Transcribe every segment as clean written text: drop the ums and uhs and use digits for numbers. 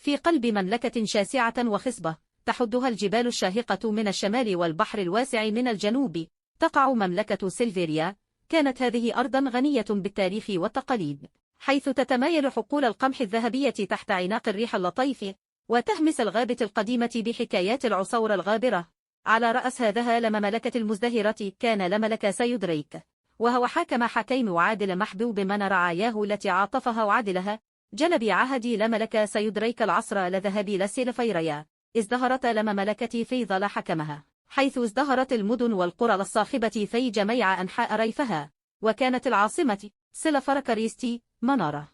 في قلب مملكة شاسعة وخصبة تحدها الجبال الشاهقة من الشمال والبحر الواسع من الجنوب تقع مملكة سيلفيريا. كانت هذه أرضا غنية بالتاريخ والتقاليد، حيث تتمايل حقول القمح الذهبية تحت عناق الريح اللطيف، وتهمس الغابة القديمة بحكايات العصور الغابرة. على رأس هذا المملكة المزدهرة كان الملك سيودريك، وهو حاكم حكيم وعادل محبوب من رعاياه التي عاطفها وعدلها. جلب عهد الملك سيودريك العصر الذهب لسيلفيريا، ازدهرت المملكة في ظل حكمها، حيث ازدهرت المدن والقرى الصاخبة في جميع أنحاء ريفها، وكانت العاصمة سيلفركريستي منارة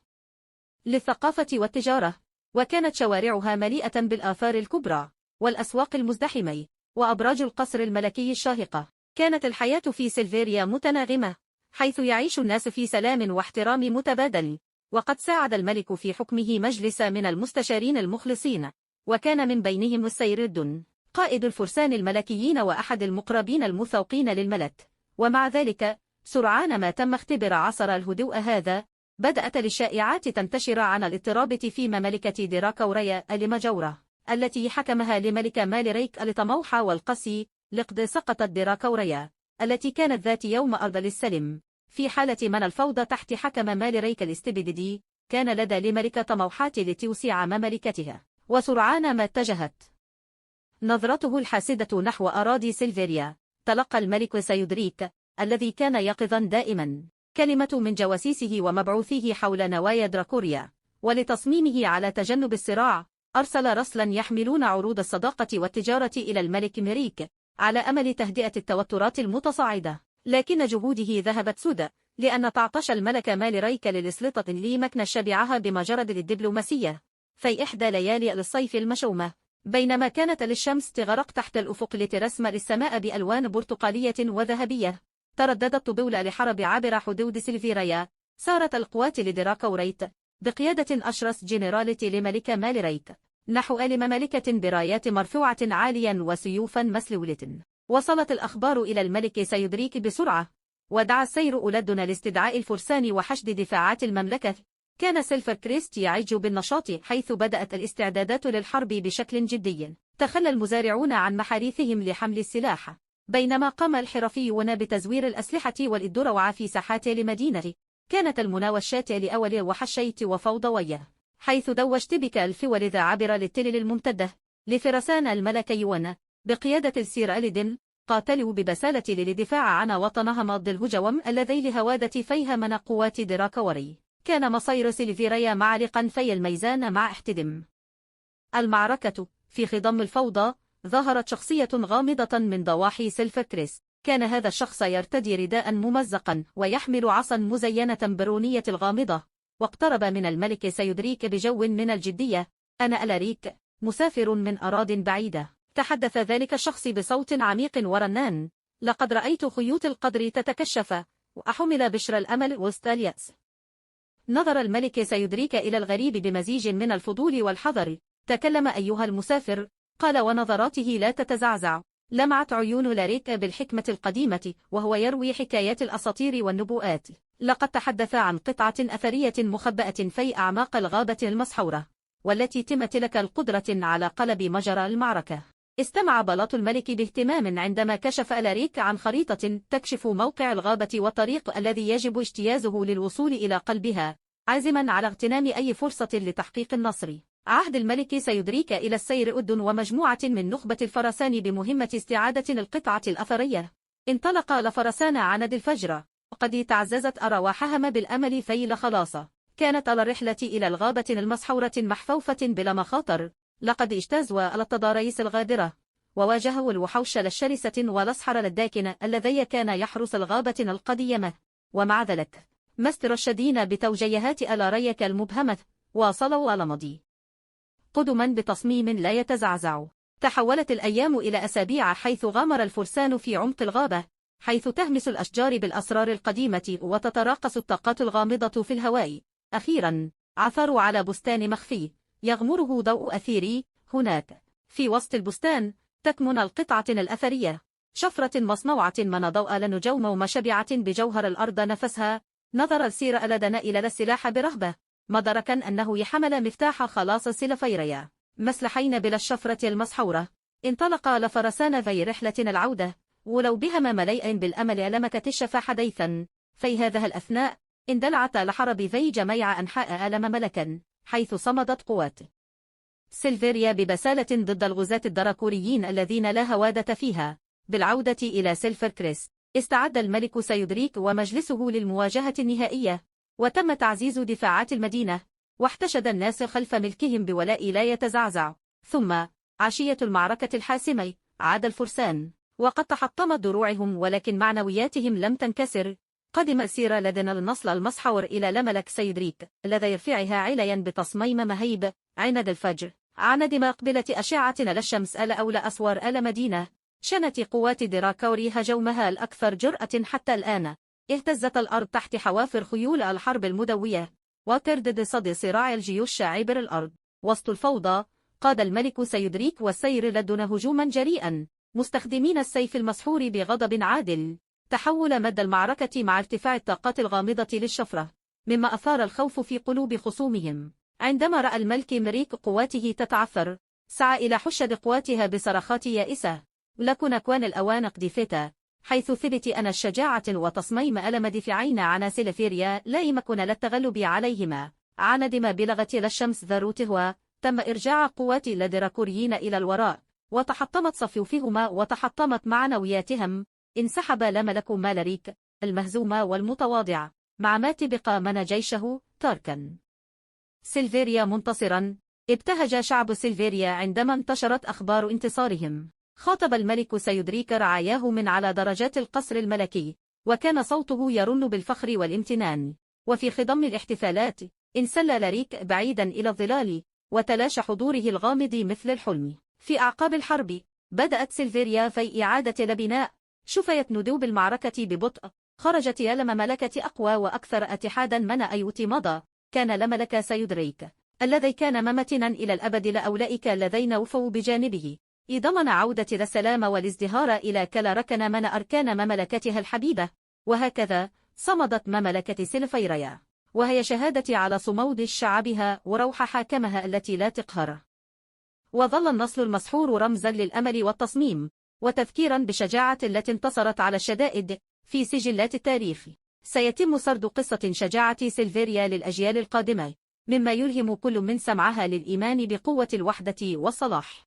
للثقافة والتجارة، وكانت شوارعها مليئة بالآثار الكبرى والأسواق المزدحمة وأبراج القصر الملكي الشاهقة. كانت الحياة في سيلفيريا متناغمة، حيث يعيش الناس في سلام واحترام متبادل، وقد ساعد الملك في حكمه مجلس من المستشارين المخلصين، وكان من بينهم السيردون قائد الفرسان الملكيين وأحد المقربين المثوقين للملك. ومع ذلك سرعان ما تم اختبار عصر الهدوء هذا، بدأت الشائعات تنتشر عن الاضطراب في مملكة دراكوريا المجورة التي حكمها لملك مالريك الطموح والقسي. لقد سقطت دراكوريا التي كانت ذات يوم أرض للسلم في حالة من الفوضى تحت حكم مالريك الاستبدادي. كان لدى لملك طموحات لتوسيع مملكتها، وسرعان ما اتجهت نظرته الحاسدة نحو أراضي سيلفيريا. تلقى الملك سيودريك الذي كان يقظا دائما كلمة من جواسيسه ومبعوثيه حول نوايا دراكوريا، ولتصميمه على تجنب الصراع أرسل رسلا يحملون عروض الصداقة والتجارة إلى الملك ميريك على أمل تهدئة التوترات المتصاعدة. لكن جهوده ذهبت سدى، لأن تعطش الملك مالريك للسلطة ليمكن شبعها بمجرد الدبلوماسية. في إحدى ليالي الصيف المشومة، بينما كانت الشمس تغرق تحت الأفق لترسم السماء بألوان برتقالية وذهبية، ترددت طبول لحرب عبر حدود سيلفيريا. سارت القوات لدراكوريت بقيادة أشرس جنرالة لملك مالريك نحو مملكة برايات مرفوعة عاليا وسيوفا مسلولة. وصلت الأخبار إلى الملك سيودريك بسرعة، ودعا السير أولادنا لاستدعاء الفرسان وحشد دفاعات المملكة. كان سيلفركريست يعج بالنشاط، حيث بدأت الاستعدادات للحرب بشكل جدي. تخلى المزارعون عن محاريثهم لحمل السلاح، بينما قام الحرفيون بتزوير الأسلحة والإدروع في ساحات المدينة. كانت المناوشة لأول وحشيت وفوضوية، حيث دوشت بك الفول ذا عبر للتلل الممتدة لفرسان الملكيون بقيادة السير أليدن، قاتلوا ببسالة للدفاع عن وطنهم ضد الهجوم الذي لهوادة فيها من قوات دراكوري. كان مصير سيلفيريا معلقا في الميزان مع احتدام المعركة. في خضم الفوضى ظهرت شخصية غامضة من ضواحي سيلفركريست. كان هذا الشخص يرتدي رداء ممزقا ويحمل عصا مزينة برونية الغامضة، واقترب من الملك سيودريك بجو من الجدية. أنا ألاريك، مسافر من أراضٍ بعيدة. تحدث ذلك الشخص بصوت عميق ورنان. لقد رأيت خيوط القدر تتكشف، وأحمل بشر الأمل وسط اليأس. نظر الملك سيودريك إلى الغريب بمزيج من الفضول والحذر. تكلم أيها المسافر، قال ونظراته لا تتزعزع. لمعت عيون لاريك بالحكمة القديمة وهو يروي حكايات الأساطير والنبوءات. لقد تحدث عن قطعة أثرية مخبأة في أعماق الغابة المسحورة، والتي تمتلك القدرة على قلب مجرى المعركة. استمع بلاط الملك باهتمام عندما كشف لاريك عن خريطة تكشف موقع الغابة والطريق الذي يجب اجتيازه للوصول إلى قلبها، عازما على اغتنام أي فرصة لتحقيق النصر. عهد الملك سيودريك إلى السير أد ومجموعة من نخبة الفرسان بمهمة استعادة القطعة الأثرية. انطلق الفرسان عند الفجر، وقد تعززت أرواحهم بالأمل في الخلاص. كانت الرحلة إلى الغابة المسحورة محفوفة بلا مخاطر. لقد اجتازوا التضاريس الغادرة، وواجهوا الوحوش الشرسة والأسحر الداكن الذي كان يحرس الغابة القديمة. ومع ذلك ما استرشدين بتوجيهات ألاريك المبهمة، واصلوا على مضي قدما بتصميم لا يتزعزع. تحولت الأيام إلى أسابيع، حيث غامر الفرسان في عمق الغابة، حيث تهمس الأشجار بالأسرار القديمة وتتراقص الطاقات الغامضة في الهواء. أخيرا عثروا على بستان مخفي يغمره ضوء أثيري. هناك في وسط البستان تكمن القطعة الأثرية، شفرة مصنوعة من ضوء لنجوم ومشبعة بجوهر الأرض نفسها. نظر السير ألدنا إلى السلاح برهبة، مدركا أنه يحمل مفتاح خلاص سيلفيريا مسلحين بلا الشفرة المسحورة. انطلق لفرسان في رحلة العودة، ولو بهما مليء بالأمل لم تكتشف حديثا. في هذه الأثناء اندلعت لحرب في جميع أنحاء ألم ملكا، حيث صمدت قوات سيلفيريا ببسالة ضد الغزاة الدراكوريين الذين لا هوادة فيها. بالعودة إلى سيلفر كريس، استعد الملك سيودريك ومجلسه للمواجهة النهائية، وتم تعزيز دفاعات المدينة، واحتشد الناس خلف ملكهم بولاء لا يتزعزع. ثم عشية المعركة الحاسمة عاد الفرسان، وقد تحطمت دروعهم ولكن معنوياتهم لم تنكسر. قدم سير لدن النصل المسحور إلى لملك سيودريك الذي يرفعها عليا بتصميم مهيب عند الفجر. عند مقبلة أشعة للشمس أولى أسوار مدينة. شنت قوات دراكوري هجومها الأكثر جرأة حتى الآن. اهتزت الأرض تحت حوافر خيول الحرب المدوية، وتردد صدى صراع الجيوش عبر الأرض. وسط الفوضى قاد الملك سيودريك والسير لدن هجوما جريئا، مستخدمين السيف المسحور بغضب عادل. تحول مدى المعركة مع ارتفاع الطاقات الغامضة للشفرة، مما أثار الخوف في قلوب خصومهم. عندما رأى الملك مريك قواته تتعثر، سعى إلى حشد قواتها بصرخات يائسة: لكن أكوان الأوان قد فات، حيث ثبت أن الشجاعة وتصميم ألم دفاعين عن سيلفيريا لا يمكن للتغلب عليهما. عندما بلغت الشمس ذروتها، تم إرجاع قوات الدراكوريين إلى الوراء، وتحطمت صفوفهما وتحطمت معنوياتهم. انسحب لملك مالريك المهزوم والمتواضع، مع ما تبقى من جيشه تاركا سيلفيريا منتصرا. ابتهج شعب سيلفيريا عندما انتشرت أخبار انتصارهم. خاطب الملك سيودريك رعاياه من على درجات القصر الملكي، وكان صوته يرن بالفخر والامتنان. وفي خضم الاحتفالات انسل لاريك بعيدا إلى الظلال، وتلاشى حضوره الغامض مثل الحلم. في أعقاب الحرب بدأت سيلفيريا في إعادة البناء. شفيت ندوب المعركة ببطء. خرجت يلم ملكة أقوى وأكثر اتحادا من أيوتي مضى. كان لملك سيودريك الذي كان ممتنا إلى الأبد لأولئك الذين وفوا بجانبه. ضمن عودة السلام والازدهار إلى كلا ركن من أركان مملكتها الحبيبة. وهكذا صمدت مملكة سيلفيريا، وهي شهادة على صمود شعبها وروح حاكمها التي لا تقهر. وظل النصل المسحور رمزا للأمل والتصميم، وتذكيرا بالشجاعة التي انتصرت على الشدائد. في سجلات التاريخ سيتم سرد قصة شجاعة سيلفيريا للأجيال القادمة، مما يلهم كل من سمعها للإيمان بقوة الوحدة والصلاح.